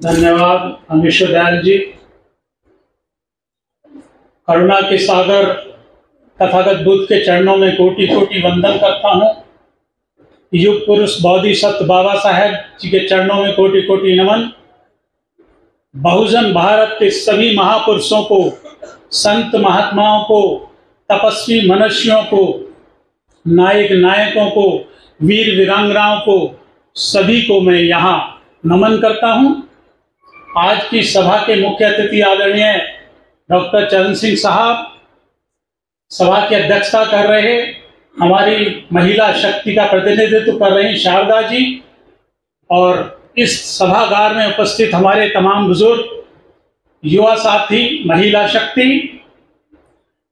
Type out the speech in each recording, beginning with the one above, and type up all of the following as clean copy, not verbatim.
धन्यवाद अमीश दयाल जी। करुणा के सागर तथागत बुद्ध के चरणों में कोटि कोटि वंदन करता हूँ। युग पुरुष बोधिसत्व बाबा साहेब जी के चरणों में कोटि कोटि नमन। बहुजन भारत के सभी महापुरुषों को, संत महात्माओं को, तपस्वी मनुष्यों को, नायक नायकों को, वीर वीरांगनाओं को, सभी को मैं यहाँ नमन करता हूँ। आज की सभा के मुख्य अतिथि आदरणीय डॉक्टर चरण सिंह साहब, सभा की अध्यक्षता कर रहे हमारी महिला शक्ति का प्रतिनिधित्व कर रही शारदा जी, और इस सभागार में उपस्थित हमारे तमाम बुजुर्ग, युवा साथी, महिला शक्ति।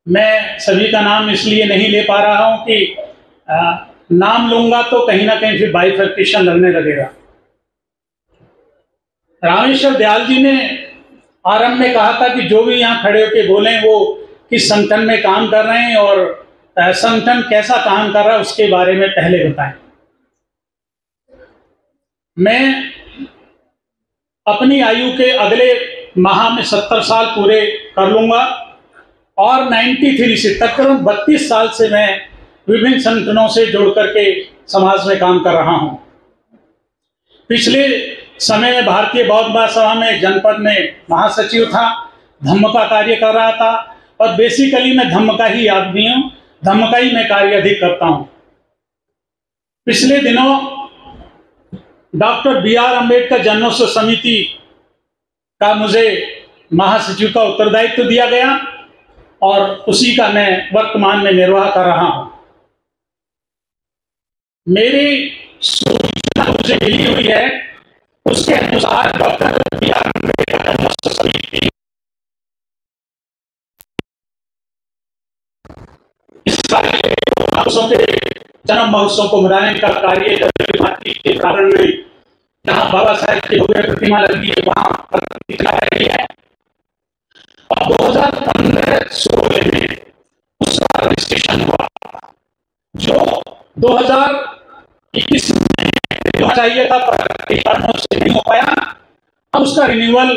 मैं सभी का नाम इसलिए नहीं ले पा रहा हूं कि नाम लूंगा तो कहीं ना कहीं फिर बाइफर्केशन लगने लगेगा। रामेश्वर दयाल जी ने आरंभ में कहा था कि जो भी यहाँ खड़े होकर बोलें वो किस संगठन में काम कर रहे हैं और संगठन कैसा काम कर रहा है उसके बारे में पहले बताएं। मैं अपनी आयु के अगले माह में 70 साल पूरे कर लूंगा और 93 से तकरीबन 32 साल से मैं विभिन्न संगठनों से जुड़ करके समाज में काम कर रहा हूं। पिछले समय में भारतीय बौद्ध महासभा में जनपद में महासचिव था, धम्म का कार्य कर रहा था और बेसिकली मैं धम्म का ही आदमी हूं, धम्म का ही मैं कार्य अधिक करता हूं। पिछले दिनों डॉक्टर BR अम्बेडकर जन्मोत्सव समिति का मुझे महासचिव का उत्तरदायित्व दिया गया और उसी का मैं वर्तमान में निर्वाह कर रहा हूं। मेरी सूचना मुझे मिली हुई है, उसके अनुसार डॉक्टर BR अम्बेडकर जन्मोत्सव समिति इस साल के जन्म महोत्सव को मनाने का कार्य के प्रारंभ में जहां बाबा साहेब की भव्य प्रतिमा लगी है वहां प्रतिमा लगी है और 2015-16 में उसका रजिस्ट्रेशन हुआ जो 2021 में होना चाहिए था पर कारणों से नहीं हो पाया। अब उसका रिन्यूअल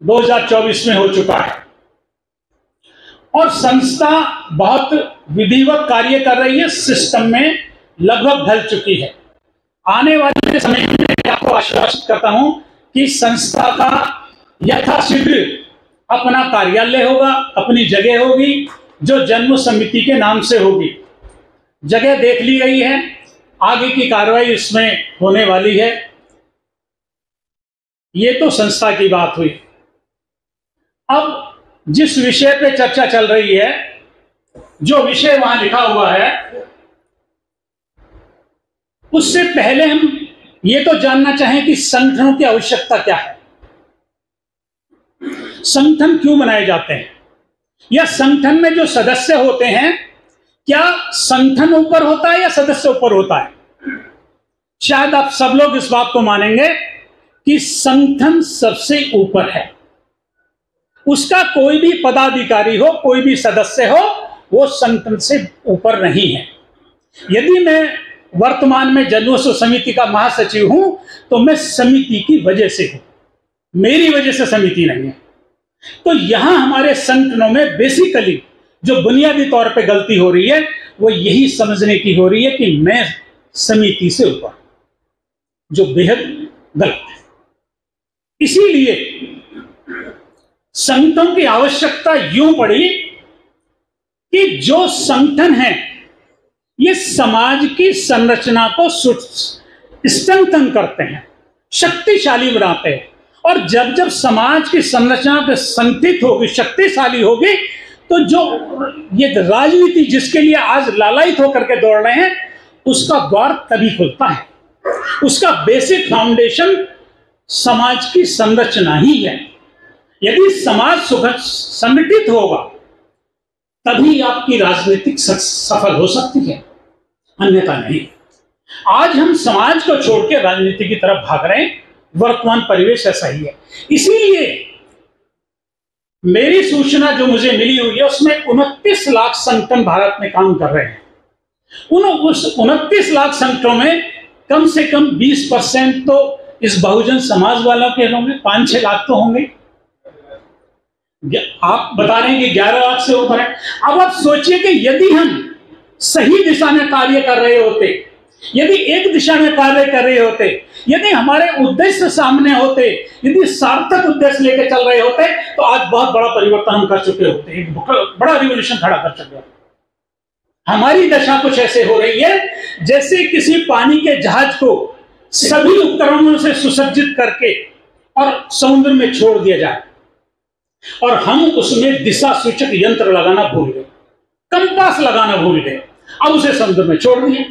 2024 में हो चुका है और संस्था बहुत विधिवत कार्य कर रही है, सिस्टम में लगभग ढल चुकी है। आने वाले समय में मैं आपको आश्वस्त करता हूं कि संस्था का यथाशीघ्र अपना कार्यालय होगा, अपनी जगह होगी जो जन्म समिति के नाम से होगी। जगह देख ली गई है, आगे की कार्रवाई इसमें होने वाली है। ये तो संस्था की बात हुई। अब जिस विषय पे चर्चा चल रही है, जो विषय वहां लिखा हुआ है, उससे पहले हम ये तो जानना चाहें कि संगठनों की आवश्यकता क्या है, संगठन क्यों बनाए जाते हैं, या संगठन में जो सदस्य होते हैं क्या संगठन ऊपर होता है या सदस्य ऊपर होता है। शायद आप सब लोग इस बात को मानेंगे कि संगठन सबसे ऊपर है, उसका कोई भी पदाधिकारी हो, कोई भी सदस्य हो, वो संगठन से ऊपर नहीं है। यदि मैं वर्तमान में जन्मोत्सव समिति का महासचिव हूं तो मैं समिति की वजह से हूं, मेरी वजह से समिति नहीं है। तो यहां हमारे संगठनों में बेसिकली जो बुनियादी तौर पे गलती हो रही है वो यही समझने की हो रही है कि मैं समिति से ऊपर, जो बेहद गलत है। इसीलिए संगठनों की आवश्यकता यूं पड़ी कि जो संगठन है ये समाज की संरचना को स्ट्रेंथन करते हैं, शक्तिशाली बनाते हैं, और जब जब समाज की संरचना पे संगठित होगी, शक्तिशाली होगी, तो जो ये राजनीति जिसके लिए आज लालायित होकर के दौड़ रहे हैं उसका द्वार तभी खुलता है। उसका बेसिक फाउंडेशन समाज की संरचना ही है। यदि समाज संगठित होगा तभी आपकी राजनीतिक सफल हो सकती है, अन्यथा नहीं। आज हम समाज को छोड़ के राजनीति की तरफ भाग रहे हैं, वर्तमान परिवेश ऐसा ही है। इसीलिए मेरी सूचना जो मुझे मिली हुई है उसमें 29 लाख संगठन भारत में काम कर रहे हैं। उस 29 लाख संगठनों में कम से कम 20% तो इस बहुजन समाज वालों के होंगे 5-6 लाख तो होंगे। आप बता रहे हैं कि 11 लाख से ऊपर है। अब आप सोचिए कि यदि हम सही दिशा में कार्य कर रहे होते, यदि एक दिशा में कार्य कर रहे होते, यदि हमारे उद्देश्य सामने होते, यदि सार्थक उद्देश्य लेकर चल रहे होते, तो आज बहुत बड़ा परिवर्तन हम कर चुके होते, एक बड़ा रिवॉल्यूशन खड़ा कर चुके होते। हमारी दशा कुछ ऐसे हो रही है जैसे किसी पानी के जहाज को सभी उपकरणों से सुसज्जित करके और समुद्र में छोड़ दिया जाए और हम उसमें दिशा सूचक यंत्र लगाना भूल गए, कंपास लगाना भूल गए, अब उसे समुद्र में छोड़ दिए।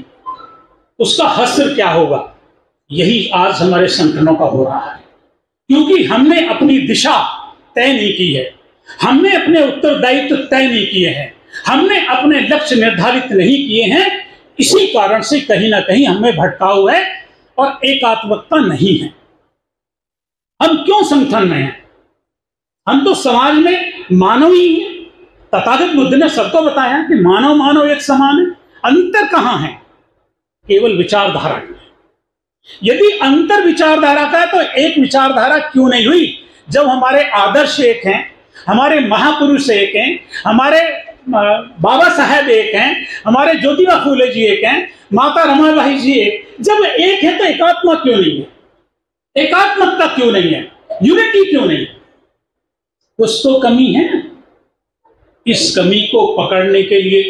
उसका हश्र क्या होगा? यही आज हमारे संगठनों का हो रहा है, क्योंकि हमने अपनी दिशा तय नहीं की है, हमने अपने उत्तरदायित्व तय नहीं किए हैं, हमने अपने लक्ष्य निर्धारित नहीं किए हैं। इसी कारण से कहीं ना कहीं हमें भटकाव है और एकात्मकता नहीं है। हम क्यों संगठन में हैं? हम तो समाज में मानव ही हैं। तथागत बुद्ध ने सबको बताया कि मानव मानव एक समान है। अंतर कहां है? केवल विचारधारा में। यदि अंतर विचारधारा का है तो एक विचारधारा क्यों नहीं हुई? जब हमारे आदर्श एक हैं, हमारे महापुरुष एक हैं, हमारे बाबा साहेब एक हैं, हमारे ज्योतिबा फूले जी एक हैं, माता रमाबाई जी एक, जब एक है तो एकात्मा क्यों नहीं है? एकात्मकता क्यों नहीं है? यूनिटी क्यों नहीं है? कुछ तो कमी है। इस कमी को पकड़ने के लिए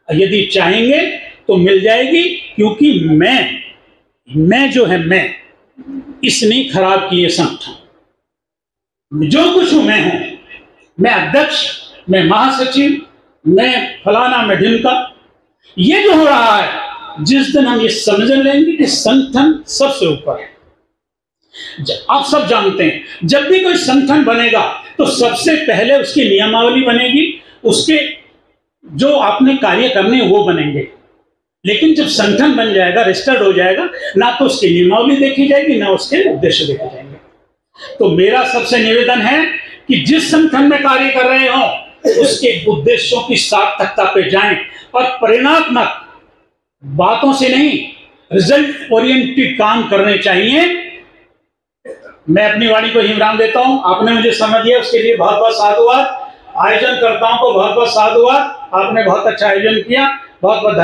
यदि चाहेंगे तो मिल जाएगी, क्योंकि मैं जो है मैं, इसने खराब किए संगठन। जो कुछ हूं मैं हूं, मैं अध्यक्ष, मैं महासचिव, मैं फलाना, मैं ढिमका। ये जो हो रहा है, जिस दिन हम ये समझ लेंगे कि संगठन सबसे ऊपर है। आप सब जानते हैं जब भी कोई संगठन बनेगा तो सबसे पहले उसकी नियमावली बनेगी, उसके जो आपने कार्य करने वो बनेंगे। लेकिन जब संगठन बन जाएगा, रजिस्टर्ड हो जाएगा, ना तो उसकी नियमावली देखी जाएगी, ना उसके उद्देश्य देखे जाएंगे। तो मेरा सबसे निवेदन है कि जिस संगठन में कार्य कर रहे हो उसके उद्देश्यों की सार्थकता पे जाएं और परिणात्मक बातों से नहीं, रिजल्ट ओरिएंटेड काम करने चाहिए। मैं अपनी वाणी को विराम देता हूं। आपने मुझे समय दिया उसके लिए बहुत बहुत साधुवाद। आयोजन कर्ताओं को बहुत बहुत साधुवाद। आपने बहुत अच्छा आयोजन किया। बहुत बहुत